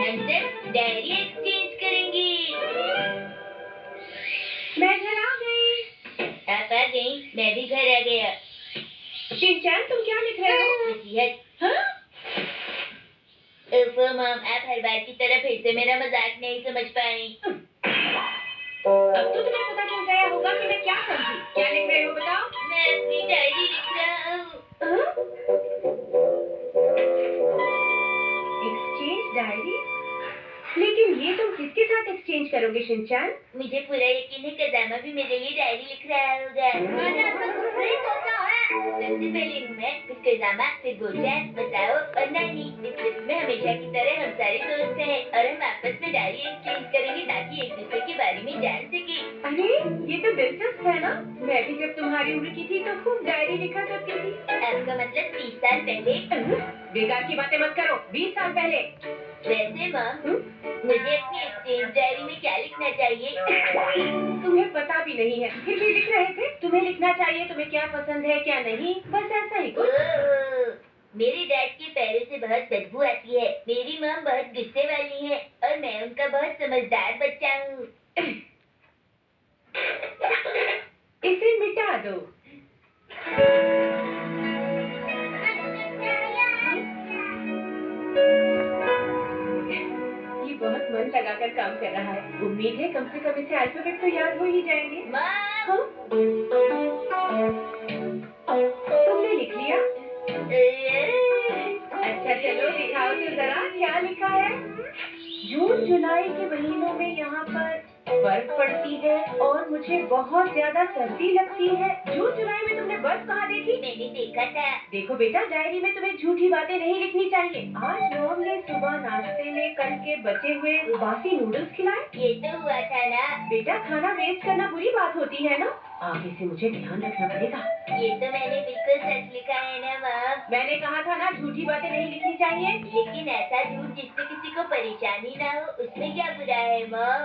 हम सब diary exchange करेंगे। मैं घर आ गई। आप आ गई, मैं भी घर आ गया। शिनचैन, तुम क्या लिख रहे हो? नसीहत। हाँ? ओफो मॉम, आप हर बार की तरह फिर से मेरा मजाक नहीं समझ पाई। अब तो तुम्हें पता चल गया होगा कि मैं क्या समझी। क्या लिख रहे हो बताओ? मैं अपनी डायरी लिख रहा हूँ। Exchange diary? लेकिन ये तुम किसके साथ एक्सचेंज करोगे शिनचैन? मुझे पूरा यकीन है कजामा भी मेरे लिए डायरी लिख रहा होगा। मैंने ऐसा कुछ नहीं सोचा है। सबसे पहले मैं, फिर कजामा, फिर गोचैन, मसाओ और नानी। इस लिस्ट में हमेशा की तरह हम सारे दोस्त हैं और हम आपस में डायरी एक्सचेंज करेंगे ताकि एक दूसरे के बारे में जान सके। अरे ये तो दिलचस्प है ना। मैं भी जब तुम्हारी उम्र की थी तो खूब डायरी लिखा करती थी। आपका मतलब 30 साल पहले? बेकार की बातें मत करो। 20 साल पहले। वैसे मॉम, मुझे अपनी एक्सचेंज डायरी में क्या लिखना चाहिए? तुम्हें पता भी नहीं है, फिर भी लिख रहे थे। तुम्हें लिखना चाहिए तुम्हें क्या पसंद है क्या नहीं, बस ऐसा ही कुछ। मेरे डैड के पैरों से बहुत बदबू आती है। मेरी मॉम बहुत गुस्से वाली है और मैं उनका बहुत समझदार बच्चा हूँ। इसे मिटा दो। ये बहुत मन लगाकर काम कर रहा है। उम्मीद है कम से कम इसे अल्फाबेट तो याद हो ही जाएंगे। मॉम, तुमने लिख लिया? अच्छा चलो दिखाओ तो जरा क्या लिखा है। जून जुलाई के महीनों में यहाँ पर बर्फ पड़ती है और मुझे बहुत ज्यादा सर्दी लगती है। जून जुलाई में तुमने बर्फ कहाँ देखी? मैंने देखा था। देखो बेटा, डायरी में तुम्हें झूठी बातें नहीं लिखनी चाहिए। आज मॉम ने सुबह नाश्ते में कल के बचे हुए बासी नूडल्स खिलाए। ये तो हुआ था ना। बेटा, खाना वेस्ट करना बुरी बात होती है ना। आगे से मुझे ध्यान रखना पड़ेगा। ये तो मैंने बिल्कुल सच लिखा है ना मॉम। मैंने कहा था ना झूठी बातें नहीं लिखनी चाहिए। लेकिन ऐसा झूठ जिससे किसी को परेशानी ना हो, उसमें क्या बुरा है मॉम?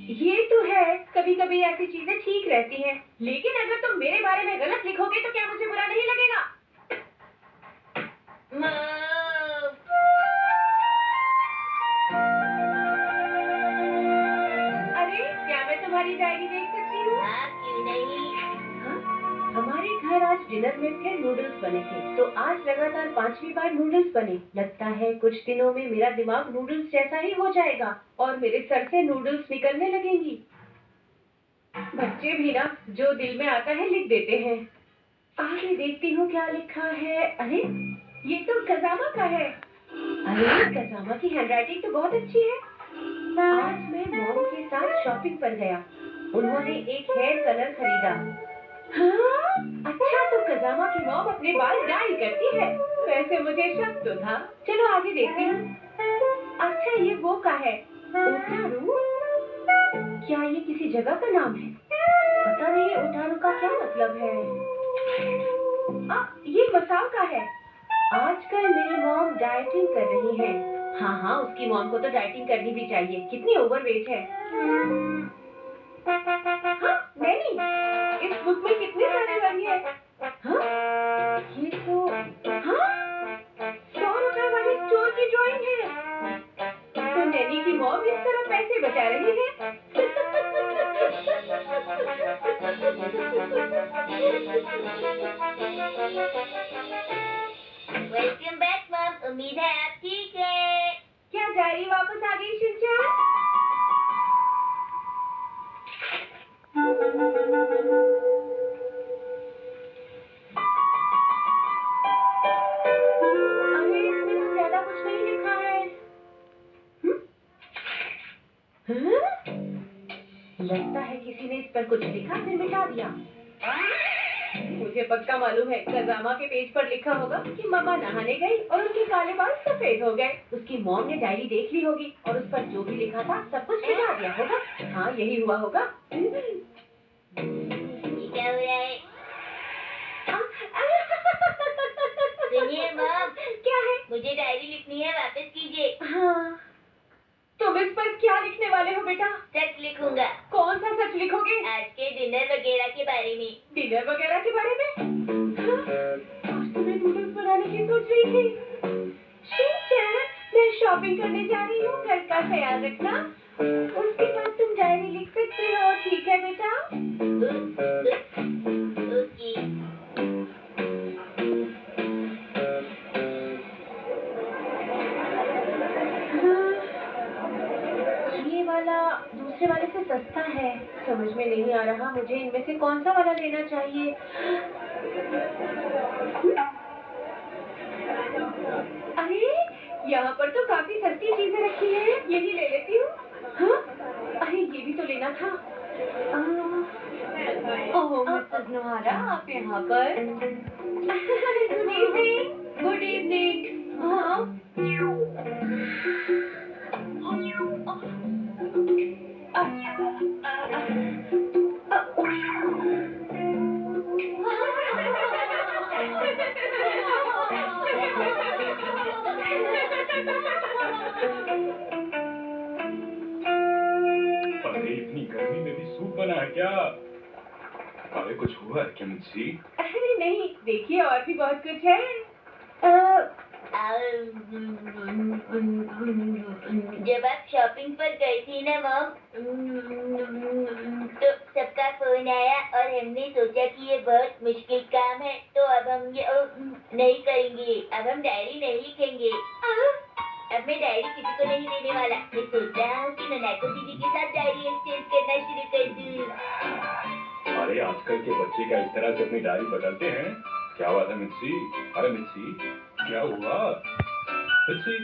ये तो है, कभी कभी ऐसी चीजें ठीक रहती हैं। लेकिन अगर तुम मेरे बारे में गलत लिखोगे तो क्या मुझे बुरा नहीं लगेगा? मॉम, अरे क्या मैं तुम्हारी डायरी देख सकती हूँ? हाँ क्यों नहीं। हाँ? हमारे घर आज डिनर में फिर नूडल्स बने थे, तो आज लगातार 5वीं बार नूडल्स बने। लगता है कुछ दिनों में मेरा दिमाग नूडल्स जैसा ही हो जाएगा और मेरे सर से नूडल्स निकलने लगेंगी। बच्चे भी ना जो दिल में आता है लिख देते हैं। आगे देखती हूँ क्या लिखा है। अरे ये तो कजामा का है। अरे कजामा की हैंडराइटिंग तो बहुत अच्छी है। आज मैं मॉम के साथ शॉपिंग पर गया। उन्होंने एक हेयर कलर खरीदा। हाँ? अच्छा तो कजामा की मॉम अपने बाल डाई करती है। वैसे मुझे शक तो था। चलो आगे देखती हूँ। अच्छा ये वो का है, ओटारू। क्या ये किसी जगह का नाम है? पता नहीं ओटारू का क्या मतलब है। ये मसाओ का है। आजकल मेरी मॉम डाइटिंग कर रही है। हाँ हाँ, उसकी मॉम को तो डाइटिंग करनी भी चाहिए। कितनी ओवरवेट है। हाँ, नहीं, इस बुक में कितनी सारी रंग है। हाँ, ये तो हाँ, 100 रुपए वाली स्टोर की ड्राइंग है। तो नैनी की मॉम इस तरह पैसे बचा रही है। वेलकम बैक मॉम, उम्मीद है आप ठीक है। क्या डायरी वापस आ गई शिनचैन? अरे इसमें तो ज्यादा कुछ नहीं लिखा है। हाँ? लगता है किसी ने इस पर कुछ लिखा फिर मिटा दिया। मुझे पक्का मालूम है कजामा के पेज पर लिखा होगा कि मम्मा नहाने गई और उनके काले बाल सफेद हो गए। उसकी मॉम ने डायरी देख ली होगी और उस पर जो भी लिखा था सब कुछ मिटा दिया होगा। हाँ यही हुआ होगा। ये क्या हो रहा है? सुनिए मॉम, क्या है? मुझे डायरी लिखनी है, वापस कीजिए। हाँ, तुम इस पर क्या लिखने वाले हो बेटा? सच लिखूंगा। कौन सा सच लिखोगे? आज के डिनर वगैरह के बारे में। डिनर वगैरह के बारे में? हाँ, आज तो मैं नूडल्स बनाने की सोच रही थी। शिनचैन, मैं शॉपिंग शॉपिंग करने जा रही हूँ, घर का ख्याल रखना। उसके बाद तुम डायरी लिख सकते हो, ठीक है बेटा? ओके। ये वाला दूसरे वाले से सस्ता है। समझ में नहीं आ रहा मुझे इनमें से कौन सा वाला लेना चाहिए। अरे यहाँ पर तो काफी सस्ती चीजें रखी हैं, यही ले लेती हूँ। हाँ? अरे ये भी तो लेना था। ओह मिसेस नोहारा, आप यहाँ पर? Good evening. Good evening. हाँ? अरे इतनी गर्मी में भी सूप बना है क्या? अरे कुछ हुआ है क्या मुझसे? अरे नहीं, देखिए और भी बहुत कुछ है। जब आप शॉपिंग पर गई थी ना मॉम, तो सबका फोन आया और हमने सोचा कि ये बहुत मुश्किल काम है, तो अब हम ये नहीं करेंगे। अब हम डायरी नहीं लिखेंगे। अब मैं डायरी किसी को नहीं देने वाला। मैं सोच रहा हूँ कि ननाको दीदी के साथ डायरी एक्सचेंज करना शुरू कर दूँ। अरे आजकल के बच्चे क्या इस तरह से अपनी डायरी बदलते हैं? क्या हुआ था मिर्ची? अरे मिर्ची, क्या हुआ? मिर्ची?